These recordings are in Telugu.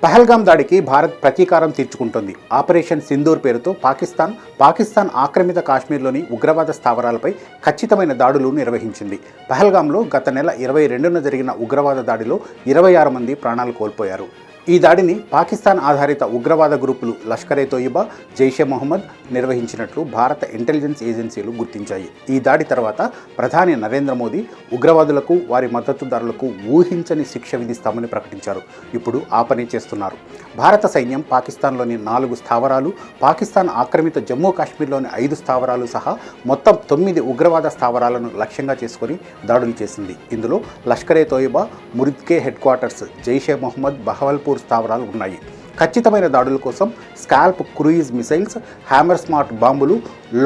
పహల్గాం దాడికి భారత్ ప్రతీకారం తీర్చుకుంటోంది. ఆపరేషన్ సింధూర్ పేరుతో పాకిస్తాన్ ఆక్రమిత కాశ్మీర్లోని ఉగ్రవాద స్థావరాలపై ఖచ్చితమైన దాడులు నిర్వహించింది. పహల్గాంలో గత నెల 22న జరిగిన ఉగ్రవాద దాడిలో 26 మంది ప్రాణాలు కోల్పోయారు. ఈ దాడిని పాకిస్తాన్ ఆధారిత ఉగ్రవాద గ్రూపులు లష్కరే తోయిబా, జైషే మొహమ్మద్ నిర్వహించినట్లు భారత ఇంటెలిజెన్స్ ఏజెన్సీలు గుర్తించాయి. ఈ దాడి తర్వాత ప్రధాని నరేంద్ర మోదీ ఉగ్రవాదులకు, వారి మద్దతుదారులకు ఊహించని శిక్ష విధిస్తామని ప్రకటించారు. ఇప్పుడు ఆ పని చేస్తున్నారు. భారత సైన్యం పాకిస్తాన్లోని 4 స్థావరాలు, పాకిస్తాన్ ఆక్రమిత జమ్మూ కాశ్మీర్లోని 5 స్థావరాలు సహా మొత్తం 9 ఉగ్రవాద స్థావరాలను లక్ష్యంగా చేసుకుని దాడులు చేసింది. ఇందులో లష్కరే తోయిబా, మురిద్కే హెడ్ క్వార్టర్స్, జైషే మొహమ్మద్, బహవల్పూర్ స్థావరాలు ఉన్నాయి. ఖచ్చితమైన దాడుల కోసం scalp cruise missiles, hammer smart బాంబులు,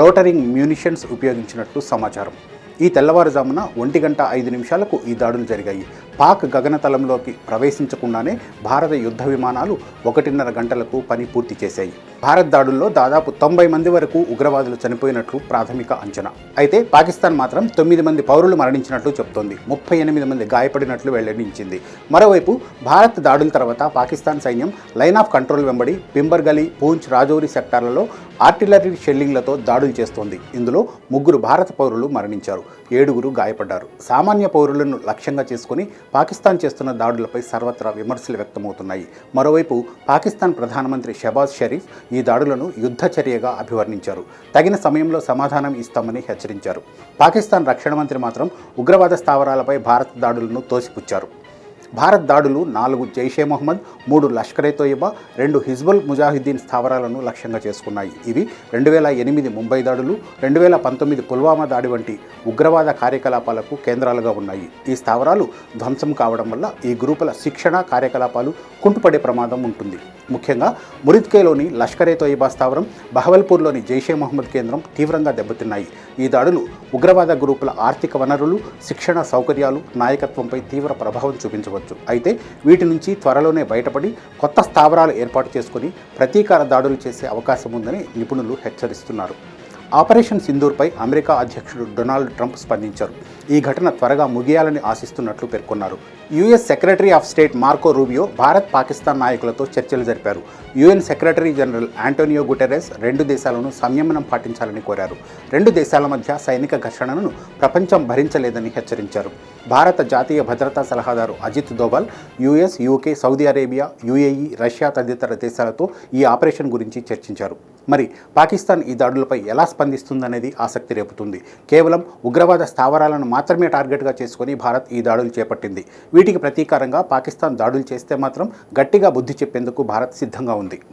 లోటరింగ్ మ్యూనిషన్స్ ఉపయోగించినట్లు సమాచారం. ఈ తెల్లవారుజామున 1:05 ఈ దాడులు జరిగాయి. పాక్ గగనతలంలోకి ప్రవేశించకుండానే భారత యుద్ధ విమానాలు 1:30 గంటలకు పని పూర్తి చేశాయి. భారత్ దాడుల్లో దాదాపు 90 మంది వరకు ఉగ్రవాదులు చనిపోయినట్లు ప్రాథమిక అంచనా. అయితే పాకిస్తాన్ మాత్రం 9 మంది పౌరులు మరణించినట్లు చెబుతోంది. 38 మంది గాయపడినట్లు వెల్లడించింది. మరోవైపు భారత్ దాడుల తర్వాత పాకిస్తాన్ సైన్యం లైన్ ఆఫ్ కంట్రోల్ వెంబడి పింబర్ గలీ, పూంచ్, రాజౌరి సెక్టార్లలో ఆర్టిలరీ షెల్లింగ్లతో దాడులు చేస్తోంది. ఇందులో 3 భారత పౌరులు మరణించారు, 7 గాయపడ్డారు. సామాన్య పౌరులను లక్ష్యంగా చేసుకుని పాకిస్తాన్ చేస్తున్న దాడులపై సర్వత్రా విమర్శలు వ్యక్తమవుతున్నాయి. మరోవైపు పాకిస్తాన్ ప్రధానమంత్రి షెహబాజ్ షరీఫ్ ఈ దాడులను యుద్ధ చర్యగా అభివర్ణించారు. తగిన సమయంలో సమాధానం ఇస్తామని హెచ్చరించారు. పాకిస్తాన్ రక్షణ మంత్రి మాత్రం ఉగ్రవాద స్థావరాలపై భారత్ దాడులను తోసిపుచ్చారు. భారత్ దాడులు 4 జైషే మొహమ్మద్, 3 లష్కరే తోయిబా, 2 హిజ్బుల్ ముజాహిద్దీన్ స్థావరాలను లక్ష్యంగా చేసుకున్నాయి. ఇవి 2008 ముంబై దాడులు, 2019 పుల్వామా దాడి వంటి ఉగ్రవాద కార్యకలాపాలకు కేంద్రాలుగా ఉన్నాయి. ఈ స్థావరాలు ధ్వంసం కావడం వల్ల ఈ గ్రూపుల శిక్షణ కార్యకలాపాలు కుంటుపడే ప్రమాదం ఉంటుంది. ముఖ్యంగా మురిద్కేలోని లష్కరే తోయిబా స్థావరం, బహవల్పూర్లోని జైషే మొహమ్మద్ కేంద్రం తీవ్రంగా దెబ్బతిన్నాయి. ఈ దాడులు ఉగ్రవాద గ్రూపుల ఆర్థిక వనరులు, శిక్షణ సౌకర్యాలు, నాయకత్వంపై తీవ్ర ప్రభావం చూపించవచ్చు. అయితే వీటి నుంచి త్వరలోనే బయటపడి కొత్త స్థావరాలు ఏర్పాటు చేసుకుని ప్రతీకార దాడులు చేసే అవకాశం ఉందని నిపుణులు హెచ్చరిస్తున్నారు. ఆపరేషన్ సింధూర్పై అమెరికా అధ్యక్షుడు డొనాల్డ్ ట్రంప్ స్పందించారు. ఈ ఘటన త్వరగా ముగియాలని ఆశిస్తున్నట్లు పేర్కొన్నారు. US secretary of state Marco Rubio Bharat, Pakistan నాయకులతో చర్చలు జరిపారు. UN secretary general Antonio Guterres 2 దేశాలను సంయమనం పాటించాలని కోరారు. 2 దేశాల మధ్య సైనిక ఘర్షణను ప్రపంచం భరించలేదని హెచ్చరించారు. భారత జాతీయ భద్రతా సలహాదారు Ajit Doval US, UK, Saudi Arabia, UAE, Russia తదితర దేశాలతో ఈ ఆపరేషన్ గురించి చర్చించారు. మరి పాకిస్తాన్ ఈ దాడులపై ఎలా స్పందిస్తుందనేది ఆసక్తి రేపుతుంది. కేవలం ఉగ్రవాద స్థావరాలను మాత్రమే టార్గెట్గా చేసుకుని భారత్ ఈ దాడులు చేపట్టింది. వీటికి ప్రతీకారంగా పాకిస్తాన్ దాడులు చేస్తే మాత్రం గట్టిగా బుద్ధి చెప్పేందుకు భారత్ సిద్ధంగా ఉంది.